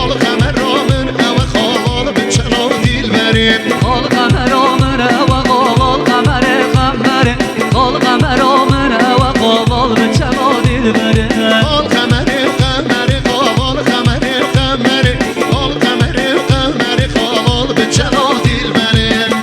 Kol kameramın eve kalalı bir çelo dilberim. Kol kameramın eve kalalı kameri kameri. Kol kameramın eve kalalı bir çelo dilberim. Kol kamerim kameri kalalı kamerim kameri. Kol kamerim kameri kalalı bir çelo dilberim.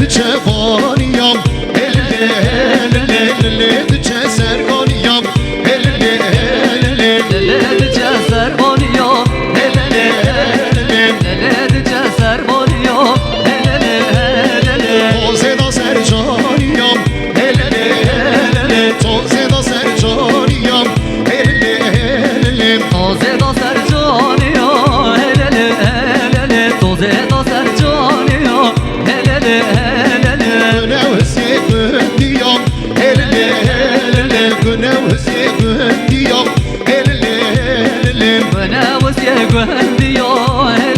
Cevaniyam, elli elli servaniyam, elli Leledi ceser oniyo, lelele leledi ceser oniyo, lelele Tozeda sercaniyam, elli Tozeda sercaniyam, elli Toze da sercaniyo, lelele toze da sercaniyo, lelele Günevsi gündiyam, elli Günevsi gündiyam, elli Bana vasiye güvendiyo,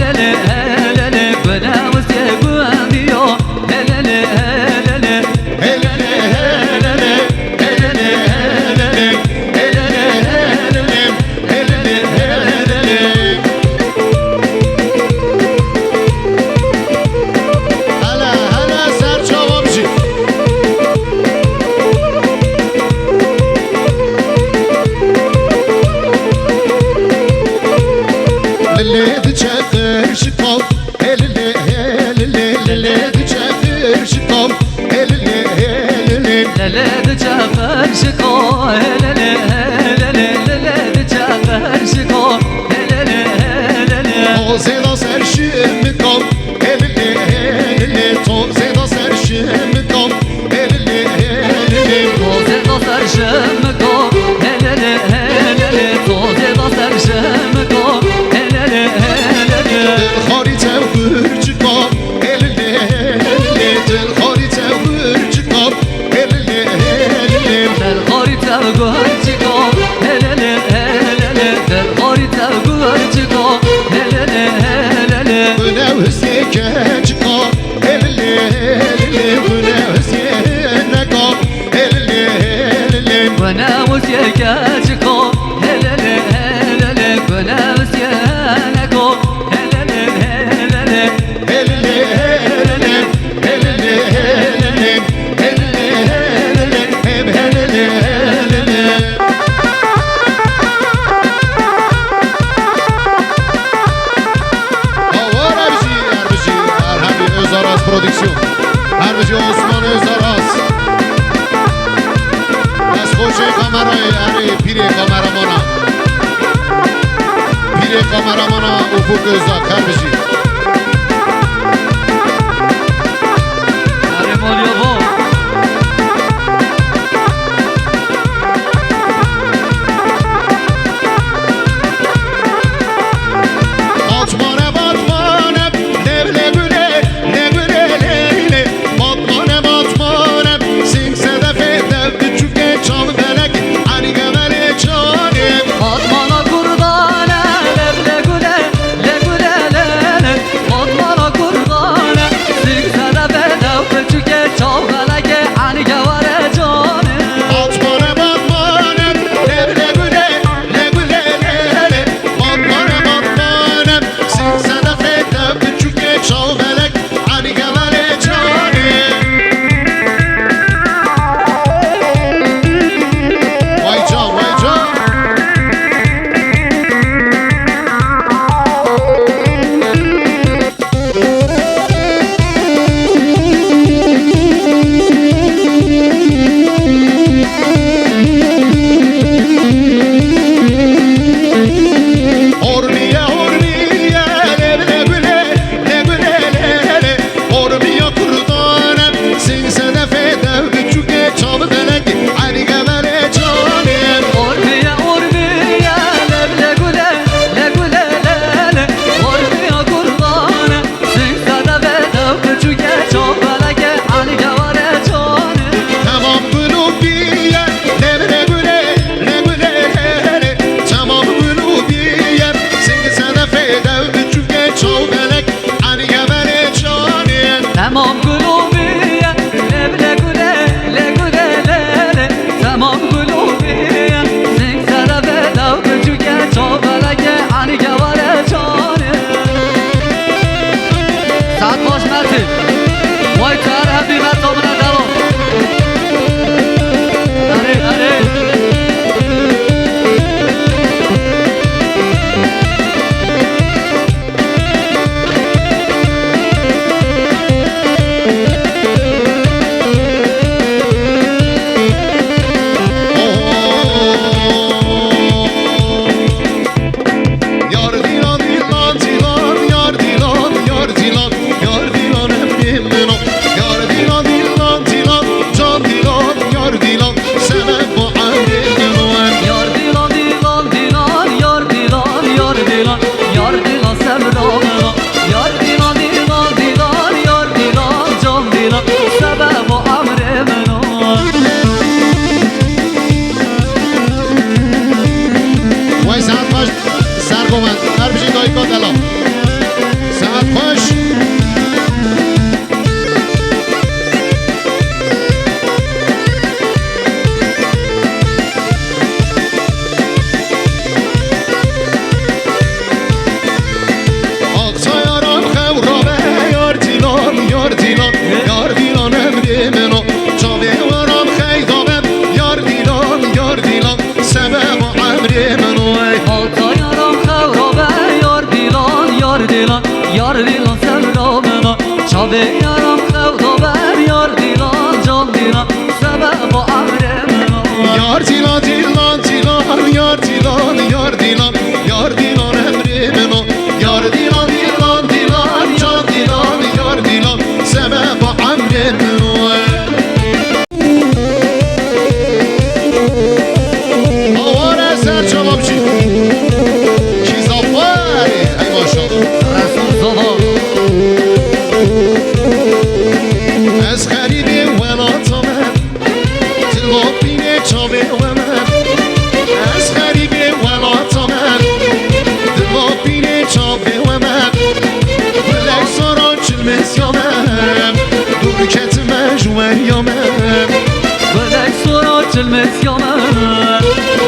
lelele bana vasiye güvendiyo, lelele Hala hala serçavamcı. Leledi çakır şıkam, elli leledi çakır şıkam, elli leledi çakır şıko, leledi çakır şıko, Tozeda serşimikam, elli Tozeda serşimikam, elli toze da serşimiko, toze da serşimiko, Dilhari tevhürcükam, elli Dilhari tevhürcükam, elli Del harita gurciko, del harita gurciko, Günevsi keçikam, elli Günevsi nekam, elli bana vasiye gaciko, bana vasiye neko, Prodüksiyon Herbici Osman Özaras Ez hoşe kamerayı yani pire kameramana Pire kameramana Ufuk Özak herbici Aremolyovo. Batmane batmane Nevle güle ne güle leyle Batmane batmane Singse de feydev Küçüke çal belek Hani gemele canim Atmana kurdane, le güle, آبی یارم خود بر یار دیلان جان دیلان سبب و امر منو یار دیلان دیلان دیلان یار دیلان یار دیلان یار دیلان امر منو یار دیلان دیلان دیلان جان دیلان یار دیلان سبب و امر منو آوار سر جواب چی زفاری ای ماشاءالله رسول زبان از خرید ولاتم دلو بینه چاوه ومن از خرید ولاتم دلو بینه چاوه ومن بلک سارا چلمس یامم دور کتم جوان یامم بلک سرات المسيومة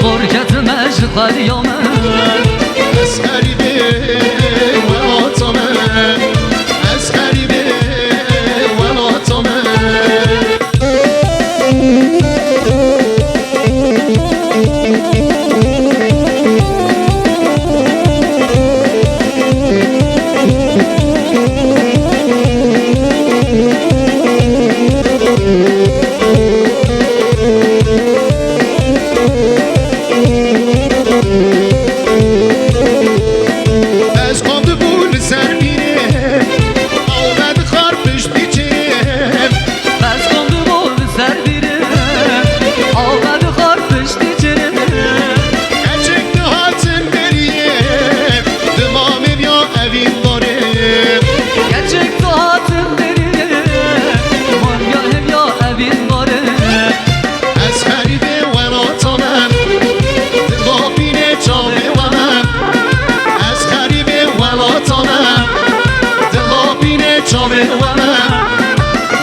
بركة مشغل يومة از خرید ولاتم از خرید ولاتم از کامد بول سر میره آمد خار پشتی چرم بس كنت بول سر بيرم آمد خار پشتی چرم کچک دهاتن بریم دمامم یا اوین دارم Gerçek zaten benim Manyahım ya evin varım از خرید ولاتمم دلا بینه چاوه ومم از خرید ولاتمم دلا بینه چاوه ومم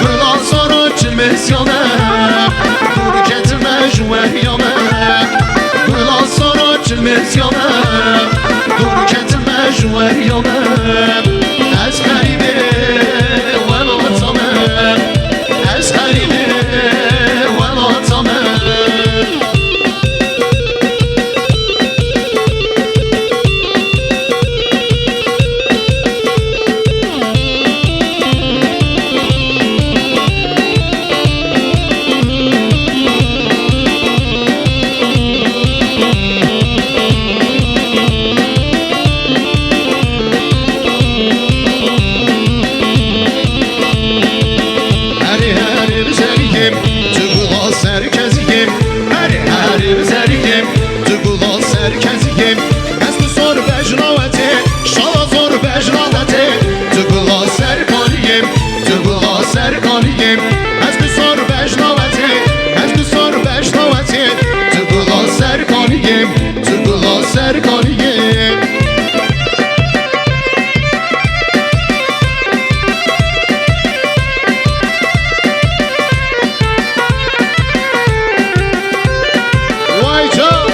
گلا سارا چلمس یامم دور کتم جوه یامم گلا سارا چلمس یامم دور کتم جوه یامم از خرید ولاتمم از خرید ولاتمم هری هری بزرگیم تو گلا سرکزیم هری هری بزرگیم تو گلا سرکزیم از تو سر بجناوته شالا سر بجناوته تو گلا سرکانیم تو گلا سرکانیم از تو سر بجناوته از تو سر بجناوته تو گلا سرکانیم تو گلا سرکانیم وای جان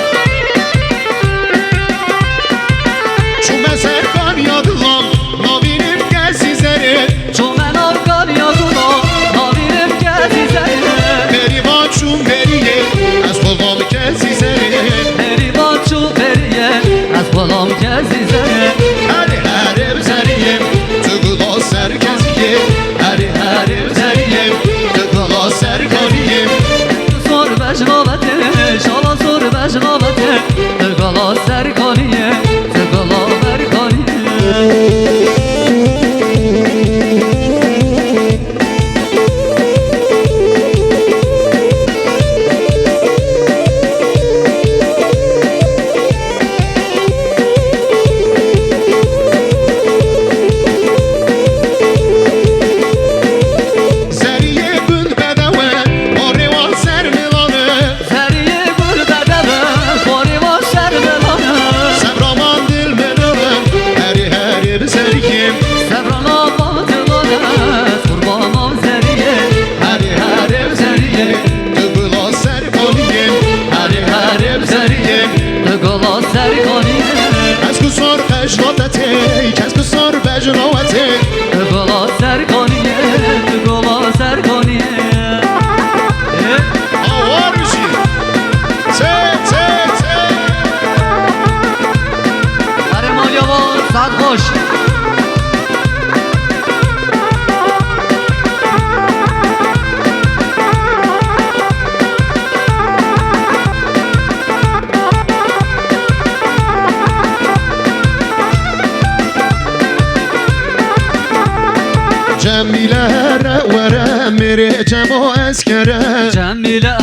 چون من سرکان یادلام نابینیم کسی زره Çok ben Afgan yazıla Navirim kezi seni بریوان چون بریه از بابام کسی زره Erivan çok beriye Az balam kezi seni هری هری بزریم تو گلا سرکزیم هری هری بزریم تو گلا سرکانیم Sor beşnavete Şala sor beşnavete Tıgala serkaniye Tıgala berkaniye زریه بند بدوه آروان سر ملانه Seriye gül bedeve Korivan şerbelanı سبرامان دل منارم هری هری بزریم Sevrana batılanı Kurbanam seriye هری هری بزریم تو گلا سرکانیم هری هری بزریم Tıgala serkaniye از کسار قجناتته کس کسار بجناوته Tıgala serkaniye Tıgala serkaniye آوار میشی ته ته ته Ermal Yaman Sadkoş جمیله وره میره جمع اسکره جمیله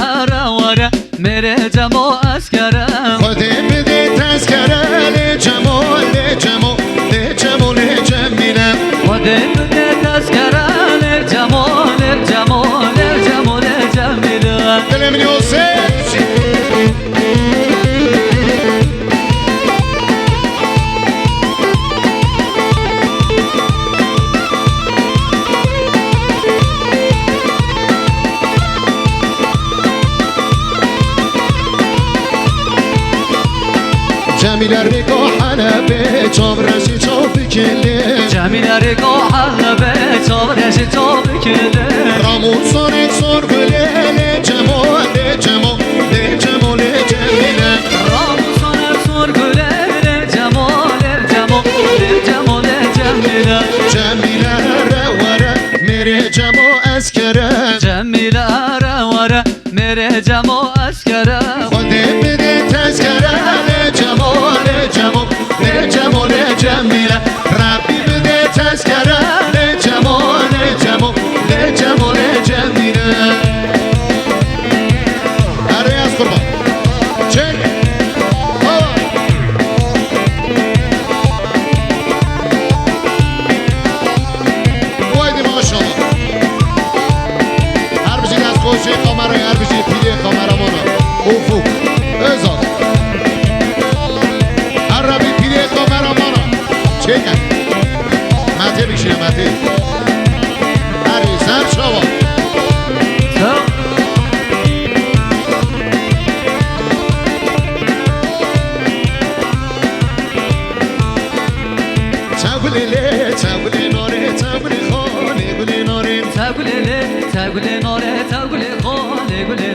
وره میره جمع اسکره خودی بده تذکره لی جمع لی جمع لی جمع لی جمیله خودی بده تذکره لی جمع لی جمع لی جمع لی جمیله دل من یوسف جمیله رگو حلبه چاو رشی چاو بکله جمیله رگو حلبه چاو رشی چاو بکله رامون سانک سر بله لی جمع لی جمع لی جمع لی جمیله رامون سانک سر بله لی جمع لی جمع لی جمع لی جمیله جمیله وره میره جمع اسکره جمیله وره میره جمع اسکره خودی بده تذکره لی جمع لی جمع لی جمع لی جمیله ربی بده تذکره لی جمع لی جمع لی جمع لی جمیله هره از قربان چک وایدی ماشاءالله هر بجید از کوچه کامرای هر بجید پیده کامرامانا افوق ازاد هر ربی پیده کامرامانا چکن مته بکشینه مته هری زر شوا تاگولیله تاگولی ناره تاگولی خانه گولی ناره تاگولیله تاگولی ناره تاگولی خاله گولی